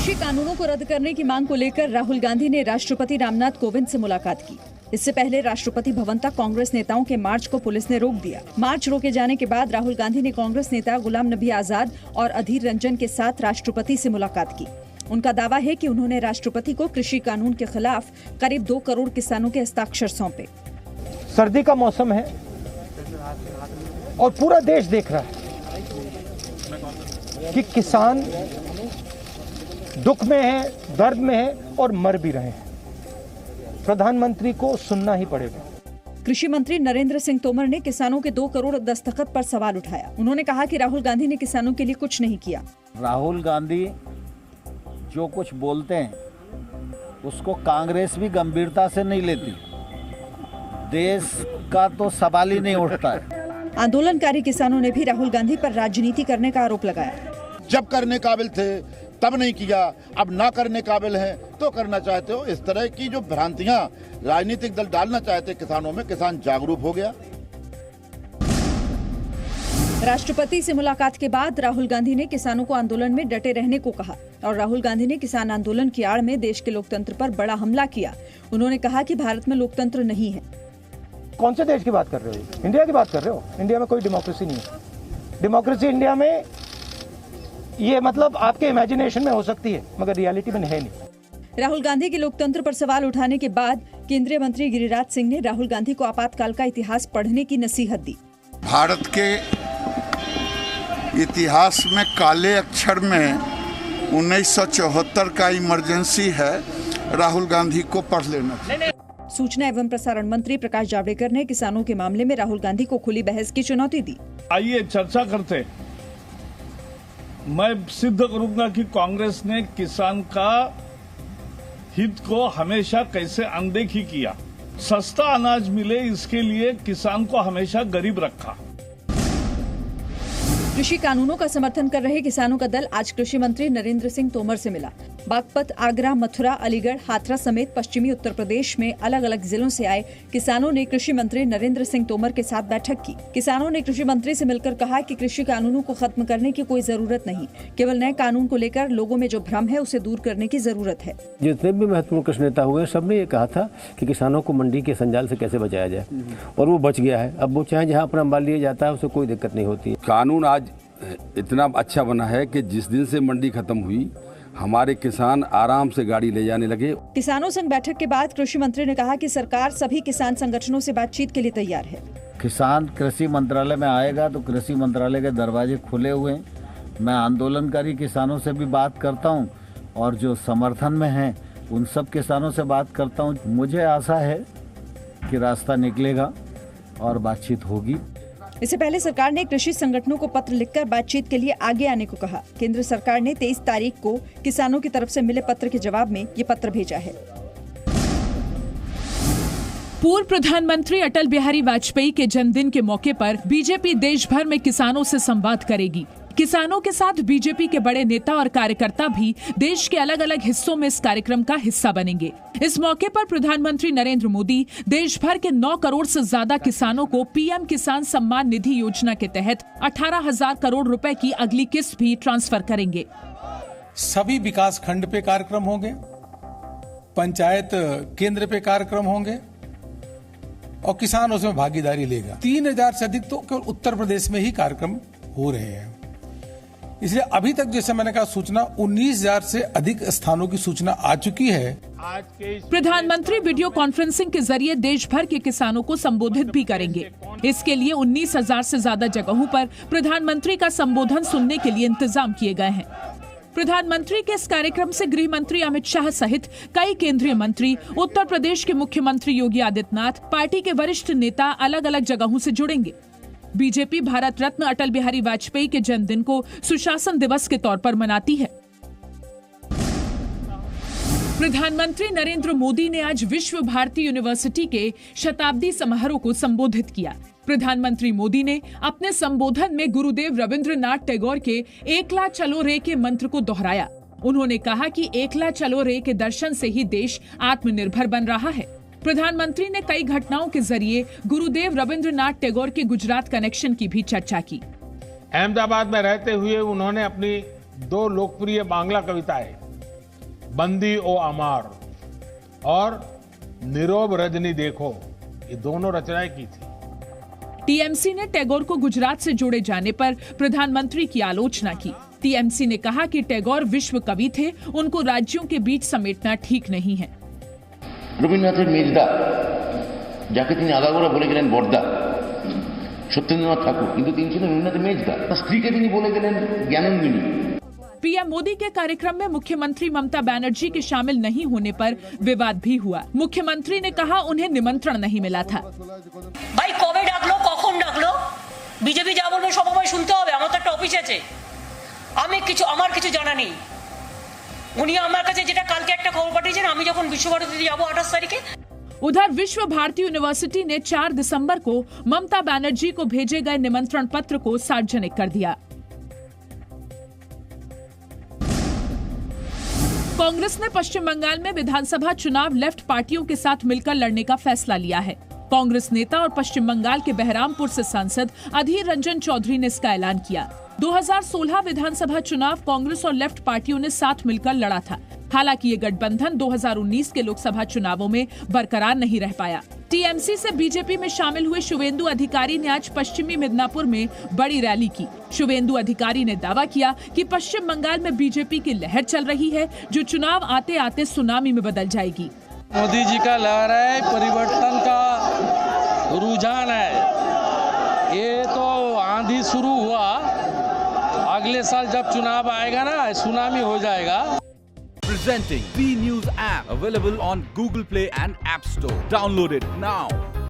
कृषि कानूनों को रद्द करने की मांग को लेकर राहुल गांधी ने राष्ट्रपति रामनाथ कोविंद से मुलाकात की। इससे पहले राष्ट्रपति भवन तक कांग्रेस नेताओं के मार्च को पुलिस ने रोक दिया। मार्च रोके जाने के बाद राहुल गांधी ने कांग्रेस नेता गुलाम नबी आजाद और अधीर रंजन के साथ राष्ट्रपति से मुलाकात की। उनका दावा है कि उन्होंने राष्ट्रपति को कृषि कानून के खिलाफ करीब 2 करोड़ किसानों के हस्ताक्षर सौंपे। सर्दी का मौसम है और पूरा देश देख रहा है कि किसान दुख में है, दर्द में है और मर भी रहे हैं। प्रधानमंत्री को सुनना ही पड़ेगा। कृषि मंत्री नरेंद्र सिंह तोमर ने किसानों के 2 करोड़ दस्तखत पर सवाल उठाया। उन्होंने कहा कि राहुल गांधी ने किसानों के लिए कुछ नहीं किया। राहुल गांधी जो कुछ बोलते हैं उसको कांग्रेस भी गंभीरता से नहीं लेती। देश का तो सवाल ही नहीं उठता है। आंदोलनकारी किसानों ने भी राहुल गांधी पर राजनीति करने का आरोप लगाया। जब करने काबिल थे तब नहीं किया, अब ना करने काबिल हैं तो करना चाहते हो। इस तरह की जो भ्रांतियां राजनीतिक दल डालना चाहते किसानों में, किसान जागरूक हो गया। राष्ट्रपति से मुलाकात के बाद राहुल गांधी ने किसानों को आंदोलन में डटे रहने को कहा और राहुल गांधी ने किसान आंदोलन की आड़ में देश के लोकतंत्र पर बड़ा हमला किया। उन्होंने कहा कि भारत में लोकतंत्र नहीं है। कौन से देश की बात कर रहे हो? इंडिया की बात कर रहे हो? इंडिया में कोई डेमोक्रेसी नहीं है। डेमोक्रेसी इंडिया में ये मतलब आपके इमेजिनेशन में हो सकती है, मगर रियलिटी में है नहीं। राहुल गांधी के लोकतंत्र पर सवाल उठाने के बाद केंद्रीय मंत्री गिरिराज सिंह ने राहुल गांधी को आपातकाल का इतिहास पढ़ने की नसीहत दी। भारत के इतिहास में काले अक्षर में 1974 का इमरजेंसी है, राहुल गांधी को पढ़ लेना चाहिए। सूचना एवं प्रसारण मंत्री प्रकाश जावड़ेकर ने किसानों के मामले में राहुल गांधी को खुली बहस की चुनौती दी। आइए चर्चा करते। मैं सिद्ध करूंगा कि कांग्रेस ने किसान का हित को हमेशा कैसे अनदेखी किया। सस्ता अनाज मिले इसके लिए किसान को हमेशा गरीब रखा। कृषि कानूनों का समर्थन कर रहे किसानों का दल आज कृषि मंत्री नरेंद्र सिंह तोमर से मिला। बागपत, आगरा, मथुरा, अलीगढ़, हाथरस समेत पश्चिमी उत्तर प्रदेश में अलग अलग जिलों से आए किसानों ने कृषि मंत्री नरेंद्र सिंह तोमर के साथ बैठक की। किसानों ने कृषि मंत्री से मिलकर कहा कि कृषि कानूनों को खत्म करने की कोई जरूरत नहीं, केवल नए कानून को लेकर लोगों में जो भ्रम है उसे दूर करने की जरूरत है। जितने भी महत्वपूर्ण कृषि नेता हुए सबने ये कहा था कि किसानों को मंडी के संजाल से कैसे बचाया जाए, और वो बच गया है। अब वो चाहे जहाँ अपना माल लिया जाता है उसे कोई दिक्कत नहीं होती। कानून आज इतना अच्छा बना है कि जिस दिन से मंडी खत्म हुई हमारे किसान आराम से गाड़ी ले जाने लगे। किसानों संग बैठक के बाद कृषि मंत्री ने कहा कि सरकार सभी किसान संगठनों से बातचीत के लिए तैयार है। किसान कृषि मंत्रालय में आएगा तो कृषि मंत्रालय के दरवाजे खुले हुए हैं। मैं आंदोलनकारी किसानों से भी बात करता हूं और जो समर्थन में हैं उन सब किसानों से बात करता हूं। मुझे आशा है कि रास्ता निकलेगा और बातचीत होगी। इससे पहले सरकार ने कृषि संगठनों को पत्र लिखकर बातचीत के लिए आगे आने को कहा। केंद्र सरकार ने 23 तारीख को किसानों की तरफ से मिले पत्र के जवाब में ये पत्र भेजा है। पूर्व प्रधानमंत्री अटल बिहारी वाजपेयी के जन्मदिन के मौके पर बीजेपी देश भर में किसानों से संवाद करेगी। किसानों के साथ बीजेपी के बड़े नेता और कार्यकर्ता भी देश के अलग अलग हिस्सों में इस कार्यक्रम का हिस्सा बनेंगे। इस मौके पर प्रधानमंत्री नरेंद्र मोदी देश भर के 9 करोड़ से ज्यादा किसानों को पीएम किसान सम्मान निधि योजना के तहत 18,000 करोड़ रुपए की अगली किस्त भी ट्रांसफर करेंगे। सभी विकास खंड पे कार्यक्रम होंगे, पंचायत केंद्र पे कार्यक्रम होंगे और किसान उसमें भागीदारी लेगा। 3,000 से अधिक तो केवल उत्तर प्रदेश में ही कार्यक्रम हो रहे हैं। इसलिए अभी तक जैसे मैंने कहा सूचना 19,000 से अधिक स्थानों की सूचना आ चुकी है। प्रधानमंत्री वीडियो कॉन्फ्रेंसिंग के जरिए देश भर के किसानों को संबोधित भी करेंगे। इसके लिए 19,000 से ज्यादा जगहों पर प्रधानमंत्री का संबोधन सुनने के लिए इंतजाम किए गए हैं। प्रधानमंत्री के इस कार्यक्रम से गृह मंत्री अमित शाह सहित कई केंद्रीय मंत्री, उत्तर प्रदेश के मुख्यमंत्री योगी आदित्यनाथ, पार्टी के वरिष्ठ नेता अलग अलग जगहों से जुड़ेंगे। बीजेपी भारत रत्न अटल बिहारी वाजपेयी के जन्मदिन को सुशासन दिवस के तौर पर मनाती है। प्रधानमंत्री नरेंद्र मोदी ने आज विश्व भारती यूनिवर्सिटी के शताब्दी समारोह को संबोधित किया। प्रधानमंत्री मोदी ने अपने संबोधन में गुरुदेव रविंद्रनाथ टैगोर के एकला चलो रे के मंत्र को दोहराया। उन्होंने कहा कि एकला चलो रे के दर्शन से ही देश आत्मनिर्भर बन रहा है। प्रधानमंत्री ने कई घटनाओं के जरिए गुरुदेव रविंद्रनाथ टैगोर के गुजरात कनेक्शन की भी चर्चा की। अहमदाबाद में रहते हुए उन्होंने अपनी 2 लोकप्रिय बांग्ला कविताएं बंदी ओ अमार और नीरव रजनी देखो, ये दोनों रचनाएं की थी। टीएमसी ने टैगोर को गुजरात से जोड़े जाने पर प्रधानमंत्री की आलोचना की। टीएमसी ने कहा कि टैगोर विश्व कवि थे, उनको राज्यों के बीच समेटना ठीक नहीं है। রবীন্দ্রনাথের মেজদা, যাকে তিনি আলাদা বলে গেলেন বর্দা, সত্যেন্দ্রনাথ ঠাকুর, কিন্তু তিনি ছিলেন রবীন্দ্রনাথের মেজদা। স্ত্রীকে তিনি বলে গেলেন জ্ঞানন্দিনী। पीएम मोदी के कार्यक्रम में मुख्यमंत्री ममता बनर्जी के शामिल नहीं होने पर विवाद भी हुआ। मुख्यमंत्री ने कहा उन्हें निमंत्रण नहीं मिला था। भाई कबे डाकलो, कখন डाकलो? बीजेपी যা বলবে সবসময় শুনতে হবে। আমার তো একটা অফিস আছে, আমার কিছু জানা নেই। উনি আমার কাছে যেটা কালকে একটা খবর পাঠিয়েছেন, আমি যখন বিশ্বভারতীতে যাব 28 তারিখে। उधर विश्व भारती यूनिवर्सिटी ने 4 दिसंबर को ममता बनर्जी को भेजे गए निमंत्रण पत्र को सार्वजनिक कर दिया। कांग्रेस ने पश्चिम बंगाल में विधानसभा चुनाव लेफ्ट पार्टियों के साथ मिलकर लड़ने का फैसला लिया है। कांग्रेस नेता और पश्चिम बंगाल के बहरामपुर से सांसद अधीर रंजन चौधरी ने इसका ऐलान किया। 2016 विधानसभा चुनाव कांग्रेस और लेफ्ट पार्टियों ने साथ मिलकर लड़ा था। हालांकि ये गठबंधन 2019 के लोकसभा चुनावों में बरकरार नहीं रह पाया। टीएमसी से बीजेपी में शामिल हुए शुवेंदु अधिकारी ने आज पश्चिमी मिदनापुर में बड़ी रैली की। शुवेंदु अधिकारी ने दावा किया कि पश्चिम बंगाल में बीजेपी की लहर चल रही है, जो चुनाव आते आते सुनामी में बदल जाएगी। मोदी जी का लहर है, परिवर्तन का रुझान है। ये तो आंधी शुरू हुआ, अगले साल जब चुनाव आएगा ना, सुनामी हो जाएगा। Presenting B News app, available on Google Play and App Store. Download it now.